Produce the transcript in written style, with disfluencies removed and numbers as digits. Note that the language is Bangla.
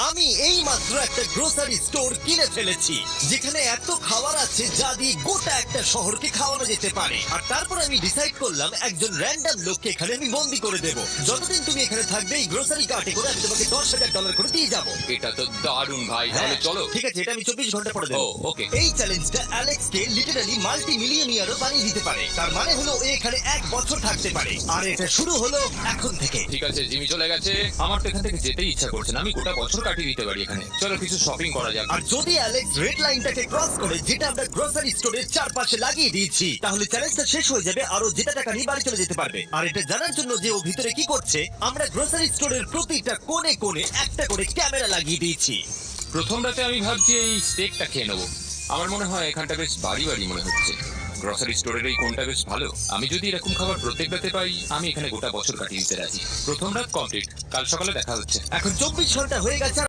আমি এই মাত্র একটা গ্রোসারি স্টোর কিনে ফেলেছি যেখানে এত খাবার আছে যা দিয়ে গোটা একটা শহরকে খাওয়ানো যেতে পারে। আর তারপর আমি ডিসাইড করলাম একজন র্যান্ডম লোককে এখানে আমি বন্দি করে দেব। যতদিন তুমি এখানে থাকবে এই গ্রোসারি কার্টে করে আমি তোমাকে $10,000 করে দিয়ে যাবো। এটা তো দারুণ ভাই, তাহলে চলো। ঠিক আছে, এটা আমি 24 ঘন্টা পরে দেবো। ও, ওকে। এই চ্যালেঞ্জটা অ্যালেক্সকে লিটারালি মাল্টি মিলিয়নিয়ারও বানিয়ে দিতে পারে। তার মানে হলো ও এখানে 1 বছর থাকতে পারে। আর এটা শুরু হলো এখন থেকে। ঠিক আছে, জিমি চলে গেছে। আমার তো এখান থেকে যেতেই ইচ্ছা করছে না। আমি গোটা বছর কাটিয়ে দিতে পারি এখানে। চলো কিছু শপিং করা যাক। আর যদি অ্যালেক্স রেড লাইনটাকে ক্রস করে, যেটা আমরা গ্রোসারি স্টোরের চারপাশে লাগিয়ে দিয়েছি, তাহলে চ্যালেঞ্জটা শেষ হয়ে যাবে আর ও যেটা টাকা নিয়ে বাড়ি চলে যেতে পারবে। আর এটা জানার জন্য যে ও ভিতরে কি করছে, আমরা গ্রোসারি স্টোরের প্রতিটা কোণে কোণে একটা করে ক্যামেরা লাগিয়ে দিয়েছি। প্রথম রাতে আমি ভাবছি এই স্টেকটা খেয়ে নেবো। আমার মনে হয় এখানটা বেশ বাড়ি বাড়ি মনে হচ্ছে। গ্রসারি স্টোরের এই কোনটা বেশ ভালো। আমি যদি এরকম খাবার প্রত্যেক রাতে পাই, আমি এখানে গোটা বছর কাটিয়ে দিতে রাজি। প্রথম রাত কমপ্লিট। কাল সকালে দেখা হচ্ছে। এখন 24 ঘন্টা হয়ে গেছে।